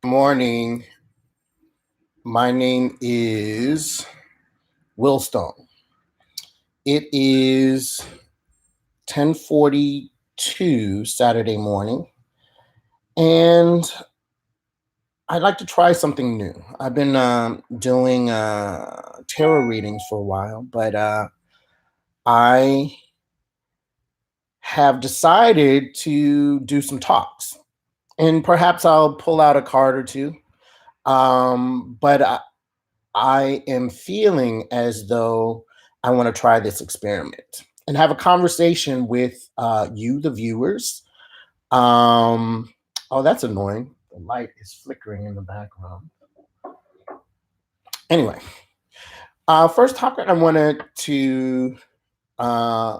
Morning. My name is Will Stone. It is 10:42 Saturday morning, and I'd like to try something new. I've been doing tarot readings for a while, but I have decided to do some talks, and perhaps I'll pull out a card or two. But I am feeling as though I want to try this experiment and have a conversation with you, the viewers. Um, oh, that's annoying. The light is flickering in the background. Anyway, first topic I wanted uh,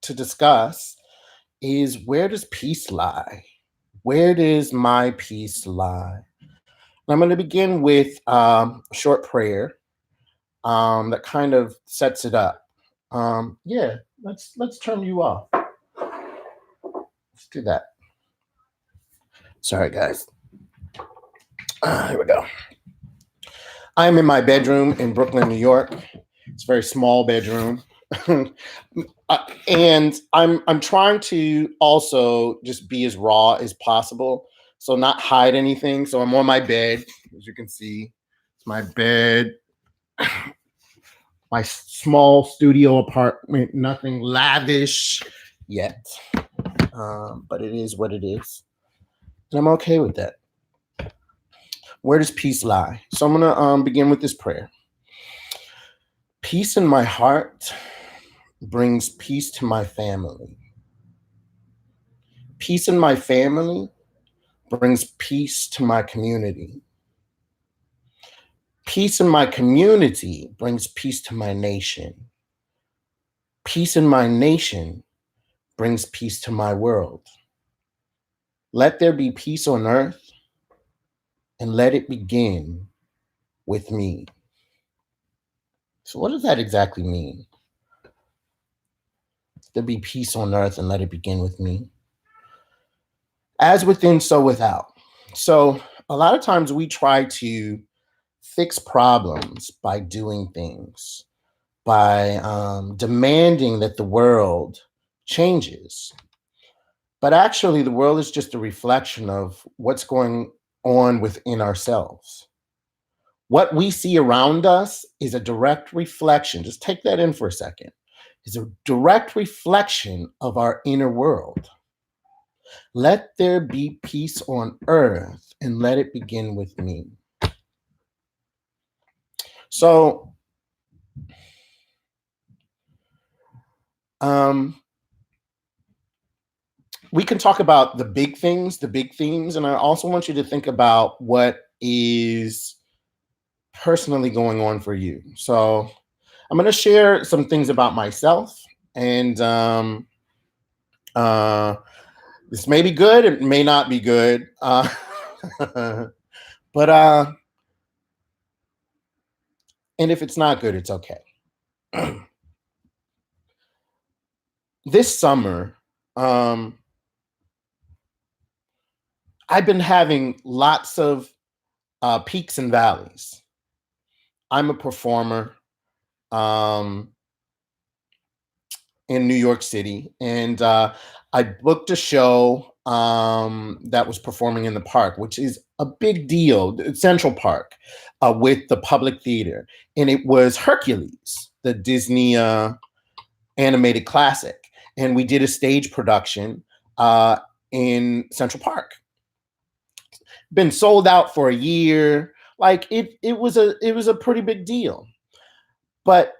to discuss is, where does peace lie? Where does my peace lie? And I'm going to begin with a short prayer that kind of sets it up. Yeah, let's turn you off. Let's do that. Sorry, guys. Here we go. I'm in my bedroom in Brooklyn, New York. It's a very small bedroom. And I'm trying to also just be as raw as possible, so not hide anything. So I'm on my bed, as you can see. It's my bed, my small studio apartment, nothing lavish yet, but it is what it is, and I'm okay with that. Where does peace lie? So I'm gonna begin with this prayer. Peace in my heart brings peace to my family. Peace in my family brings peace to my community. Peace in my community brings peace to my nation. Peace in my nation brings peace to my world. Let there be peace on earth, and let it begin with me. So, what does that exactly mean? There be peace on earth, and let it begin with me. As within, so without. So, a lot of times we try to fix problems by doing things, by demanding that the world changes. But actually, the world is just a reflection of what's going on within ourselves. What we see around us is a direct reflection. Just take that in for a second. It's a direct reflection of our inner world. Let there be peace on earth, and let it begin with me. So, we can talk about the big things, the big themes, and I also want you to think about what is personally going on for you. So, I'm going to share some things about myself, and uh, this may be good, it may not be good, but and if it's not good, it's okay. This summer, um, I've been having lots of peaks and valleys. I'm a performer um, in New York City, and I booked a show that was performing in the park, which is a big deal, Central Park, with the Public Theater, and it was Hercules, the Disney animated classic, and we did a stage production in Central Park. Been sold out for a year. Like it was a pretty big deal, but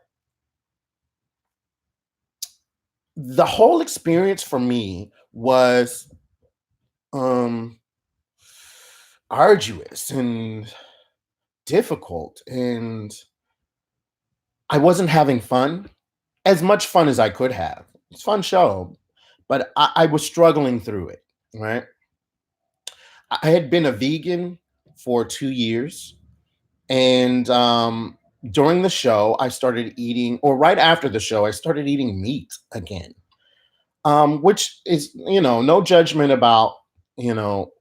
the whole experience for me was um arduous and difficult, and I wasn't having fun, as much fun as I could have. It's a fun show, but I was struggling through it, right? I had been a vegan for 2 years, and during the show I started eating, or right after the show I started eating meat again, which is, no judgment about, you know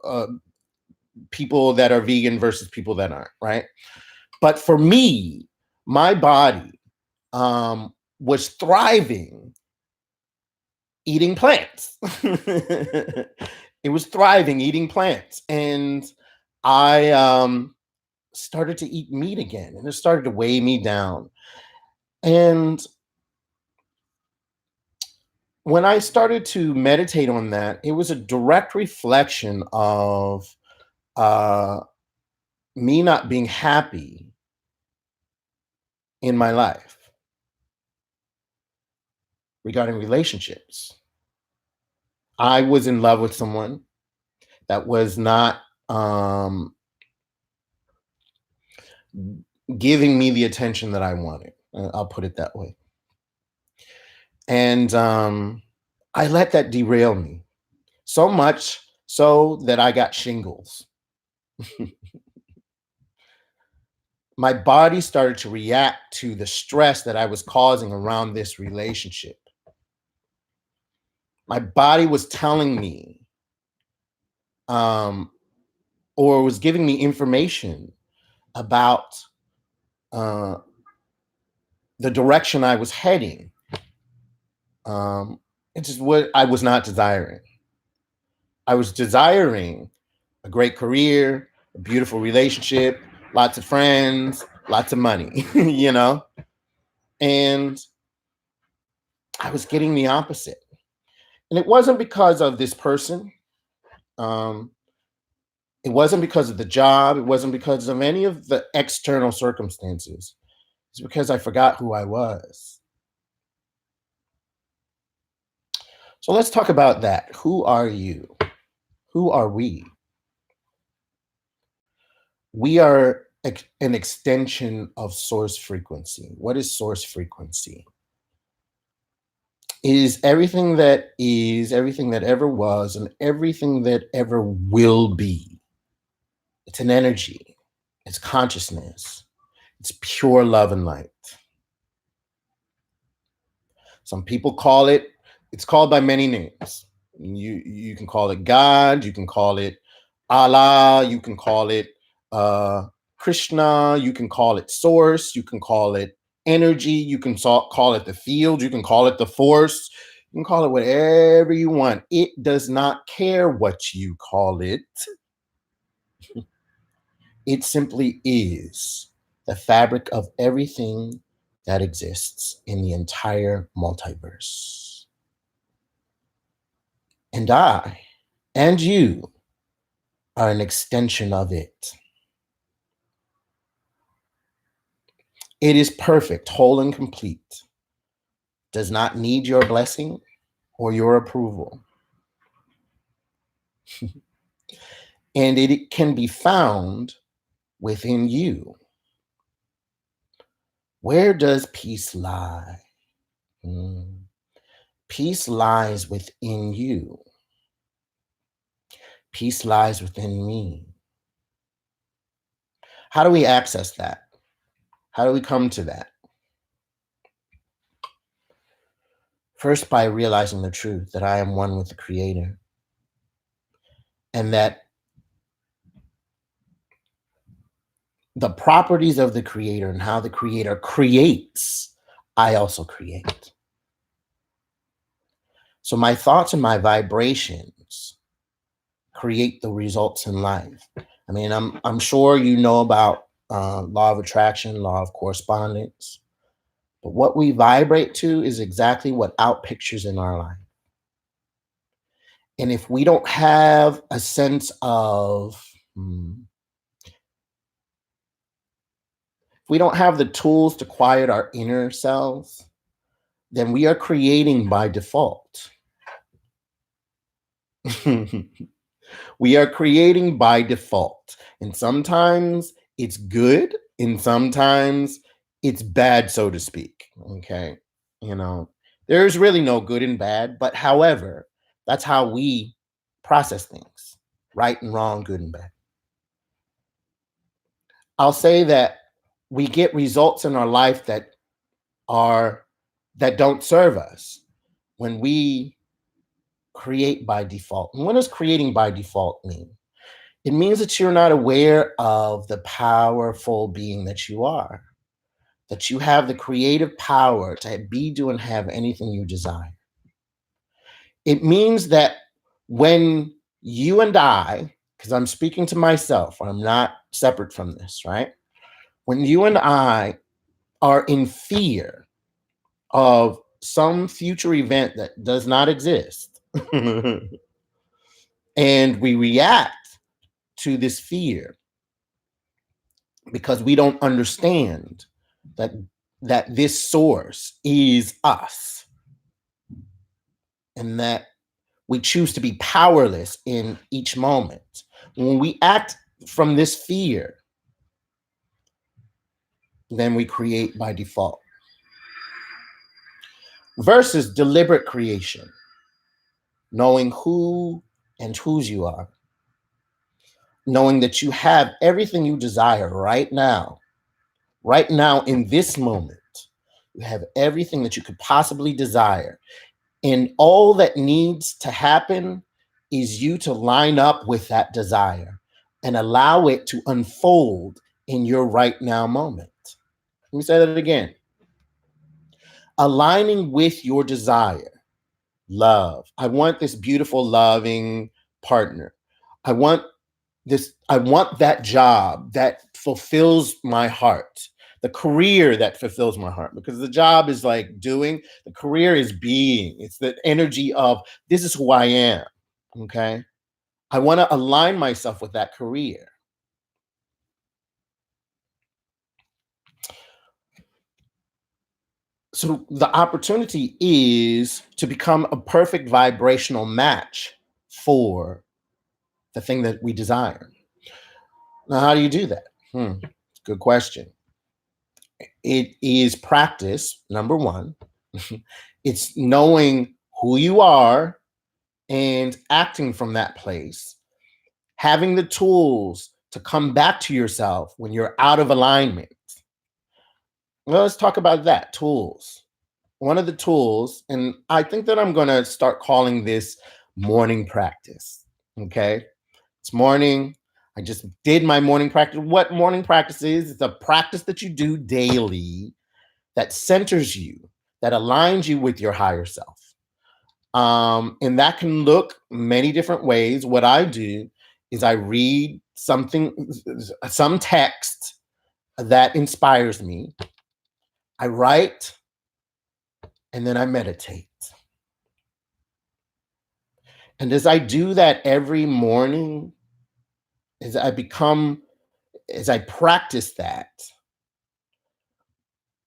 uh, people that are vegan versus people that aren't, right? But for me, my body was thriving eating plants. It was thriving eating plants. And I started to eat meat again, and it started to weigh me down. And when I started to meditate on that, it was a direct reflection of uh, me not being happy in my life regarding relationships. I was in love with someone that was not um, giving me the attention that I wanted. I'll put it that way. And I let that derail me so much so that I got shingles. My body started to react to the stress that I was causing around this relationship. My body was telling me, um, or was giving me information about uh, the direction I was heading. It's just what I was not desiring. I was desiring a great career, a beautiful relationship, lots of friends, lots of money, you know? And I was getting the opposite. And it wasn't because of this person. Um, it wasn't because of the job. It wasn't because of any of the external circumstances. It's because I forgot who I was. So let's talk about that. Who are you? Who are we? We are an extension of source frequency. What is source frequency? It is everything that ever was, and everything that ever will be. It's an energy, it's consciousness, it's pure love and light. Some people call it, it's called by many names. You can call it God, you can call it Allah, you can call it uh, Krishna, you can call it source, you can call it energy, you can call it the field, you can call it the force, you can call it whatever you want. It does not care what you call it. It simply is the fabric of everything that exists in the entire multiverse. And I and you are an extension of it. It is perfect, whole, and complete, does not need your blessing or your approval. And it can be found within you. Where does peace lie? Peace lies within you. Peace lies within me. How do we access that? How do we come to that? First, by realizing the truth that I am one with the Creator, and that the properties of the Creator and how the Creator creates, I also create. So my thoughts and my vibrations create the results in life. I mean, I'm sure you know about law of attraction, law of correspondence. But what we vibrate to is exactly what outpictures in our life. And if we don't have a sense of, if we don't have the tools to quiet our inner selves, then we are creating by default. We are creating by default. And sometimes it's good, and sometimes it's bad, so to speak. Okay. You know, there's really no good and bad, but however, that's how we process things, right and wrong, good and bad. I'll say that we get results in our life are that don't serve us when we create by default. And what does creating by default mean? It means that you're not aware of the powerful being that you are, that you have the creative power to be, do, and have anything you desire. It means that when you and I, because I'm speaking to myself, I'm not separate from this, right? When you and I are in fear of some future event that does not exist, and we react to this fear because we don't understand that this source is us, and that we choose to be powerless in each moment. When we act from this fear, then we create by default. Versus deliberate creation, knowing who and whose you are, knowing that you have everything you desire right now in this moment. You have everything that you could possibly desire. And all that needs to happen is you to line up with that desire and allow it to unfold in your right now moment. Let me say that again. Aligning with your desire. Love. I want this beautiful, loving partner. I want I want that job that fulfills my heart, the career that fulfills my heart, because the job is like doing, the career is being. It's the energy of this is who I am. Okay. I want to align myself with that career. So the opportunity is to become a perfect vibrational match for the thing that we desire. Now, how do you do that? Good question. It is practice, number one. It's knowing who you are and acting from that place, having the tools to come back to yourself when you're out of alignment. Well, let's talk about that. Tools. One of the tools, and I think that I'm going to start calling this morning practice. Okay. It's morning. I just did my morning practice. What morning practice is? It's a practice that you do daily that centers you, that aligns you with your higher self. And that can look many different ways. What I do is I read some text that inspires me. I write, and then I meditate. And as I do that every morning, as I practice that,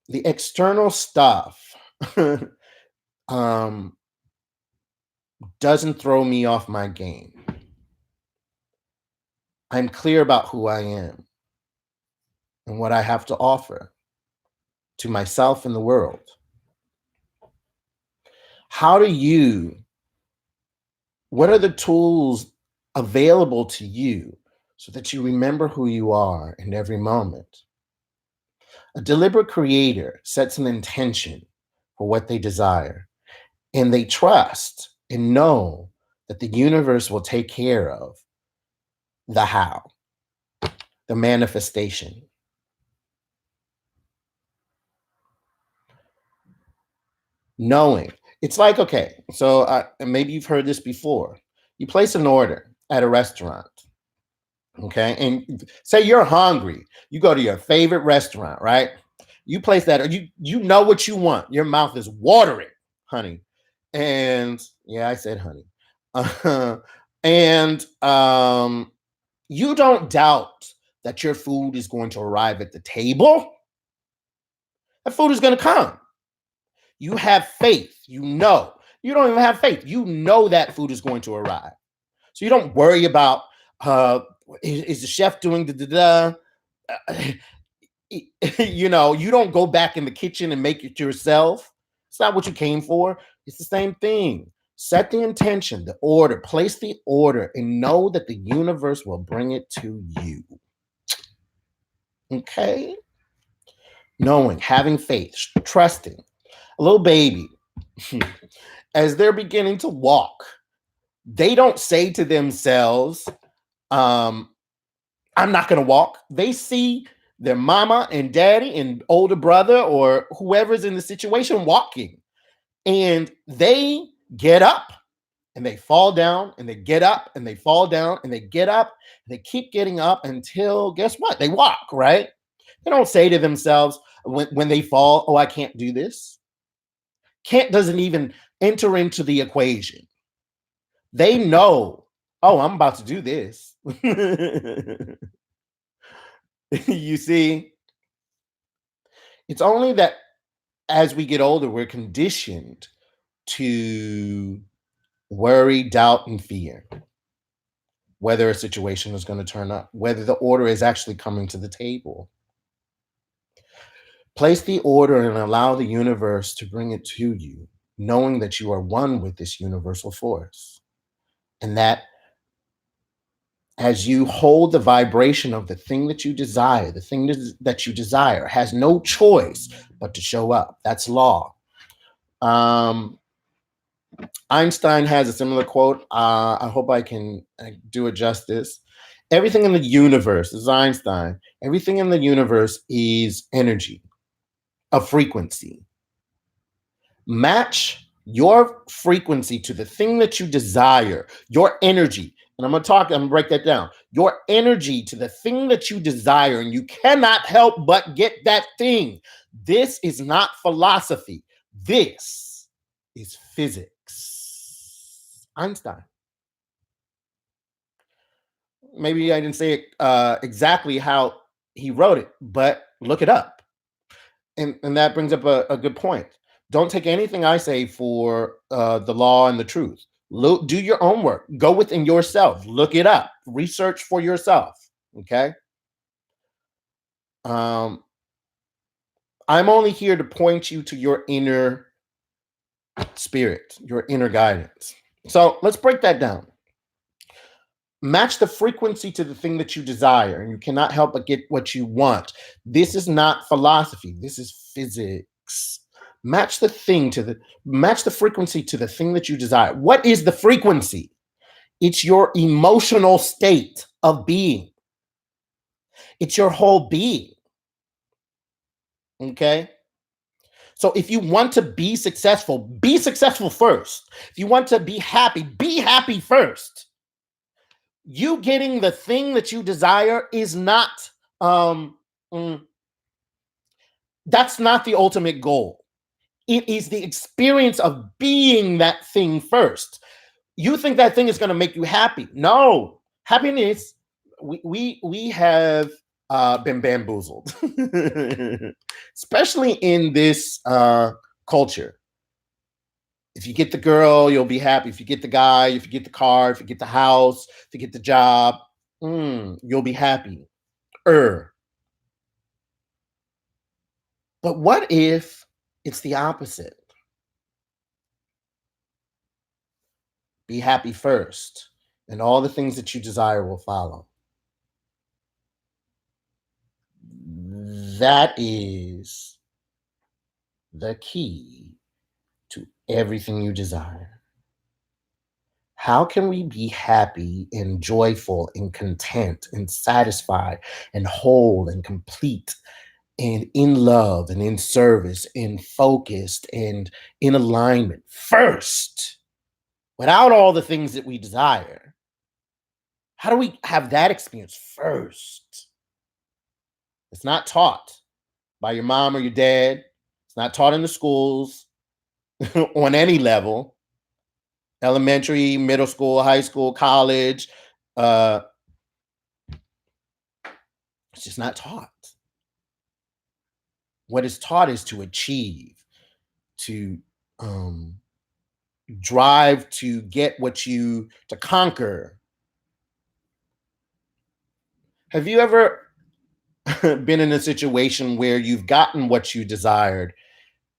the external stuff um, doesn't throw me off my game. I'm clear about who I am and what I have to offer to myself and the world. What are the tools available to you so that you remember who you are in every moment? A deliberate creator sets an intention for what they desire, and they trust and know that the universe will take care of the how, the manifestation. Knowing. It's like, okay, so maybe you've heard this before. You place an order at a restaurant, okay? And say you're hungry. You go to your favorite restaurant, right? You place that, or you know what you want. Your mouth is watering, honey. And yeah, I said honey. And you don't doubt that your food is going to arrive at the table. That food is going to come. You have faith. You know. You don't even have faith. You know that food is going to arrive. So you don't worry about is the chef doing the you know, you don't go back in the kitchen and make it yourself. It's not what you came for. It's the same thing. Set the intention, the order, place the order, and know that the universe will bring it to you. Okay? Knowing, having faith, trusting. A little baby, as they're beginning to walk, they don't say to themselves, Um, I'm not going to walk. They see their mama and daddy and older brother or whoever's in the situation walking, and they get up and they fall down and they get up and they fall down and they get up and they keep getting up until guess what? They walk, right? They don't say to themselves when they fall, oh, I can't do this. Can't doesn't even enter into the equation. They know, oh, I'm about to do this. You see, it's only that as we get older, we're conditioned to worry, doubt, and fear whether a situation is going to turn up, whether the order is actually coming to the table. Place the order and allow the universe to bring it to you, knowing that you are one with this universal force. And that as you hold the vibration of the thing that you desire, the thing that you desire has no choice but to show up. That's law. Um, Einstein has a similar quote. I hope I can do it justice. Everything in the universe, this is Einstein, everything in the universe is energy, a frequency. Match your frequency to the thing that you desire, your energy. And I'm gonna break that down. Your energy to the thing that you desire, and you cannot help but get that thing. This is not philosophy. This is physics. Einstein. Maybe I didn't say it exactly how he wrote it, but look it up. And that brings up a good point. Don't take anything I say for the law and the truth. Do your own work. Go within yourself. Look it up. Research for yourself. Okay. Um, I'm only here to point you to your inner spirit, your inner guidance. So let's break that down. Match the frequency to the thing that you desire, and you cannot help but get what you want. This is not philosophy. This is physics. Match the frequency to the thing that you desire. What is the frequency? It's your emotional state of being. It's your whole being. Okay? So if you want to be successful first. If you want to be happy first. You getting the thing that you desire is not that's not the ultimate goal. It is the experience of being that thing first. You think that thing is going to make you happy? No. Happiness, we have been bamboozled, especially in this culture. If you get the girl, you'll be happy. If you get the guy, if you get the car, if you get the house, if you get the job, you'll be happy. But what if it's the opposite? Be happy first, and all the things that you desire will follow. That is the key to everything you desire. How can we be happy and joyful and content and satisfied and whole and complete and in love and in service and focused and in alignment first without all the things that we desire? How do we have that experience first? It's not taught by your mom or your dad. It's not taught in the schools on any level, elementary, middle school, high school, college. It's just not taught. What is taught is to achieve, to drive, to get to conquer. Have you ever been in a situation where you've gotten what you desired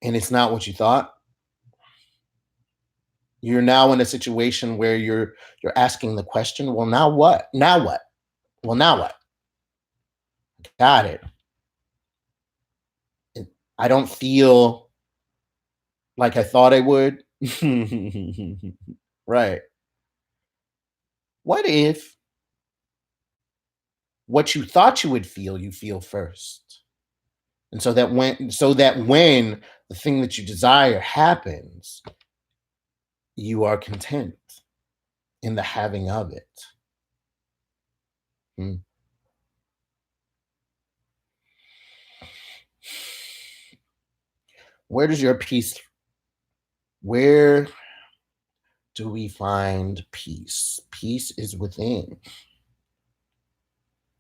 and it's not what you thought? You're now in a situation where you're asking the question, well, now what? Now what? Well, now what? Got it. I don't feel like I thought I would. Right. What if What you thought you feel first. And so that when the thing that you desire happens, you are content in the having of it. Mm. Where does your peace, where do we find peace? Peace is within.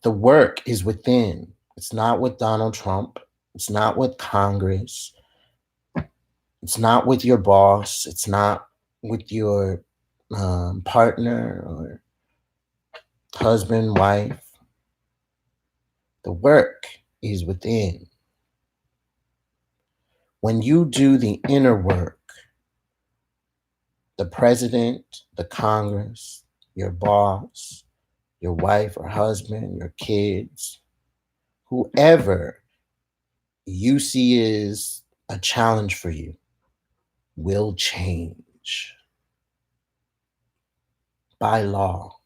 The work is within. It's not with Donald Trump. It's not with Congress. It's not with your boss. It's not with your partner or husband, wife. The work is within. When you do the inner work, the president, the Congress, your boss, your wife or husband, your kids, whoever you see is a challenge for you will change by law.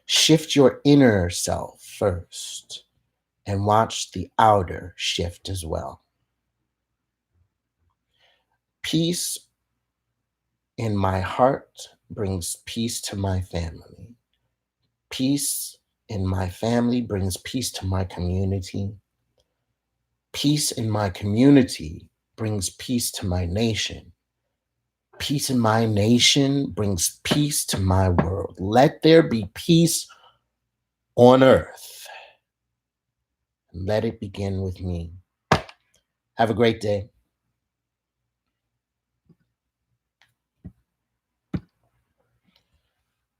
Shift your inner self first and watch the outer shift as well. Peace in my heart brings peace to my family. Peace in my family brings peace to my community. Peace in my community brings peace to my nation. Peace in my nation brings peace to my world. Let there be peace on earth. Let it begin with me. Have a great day.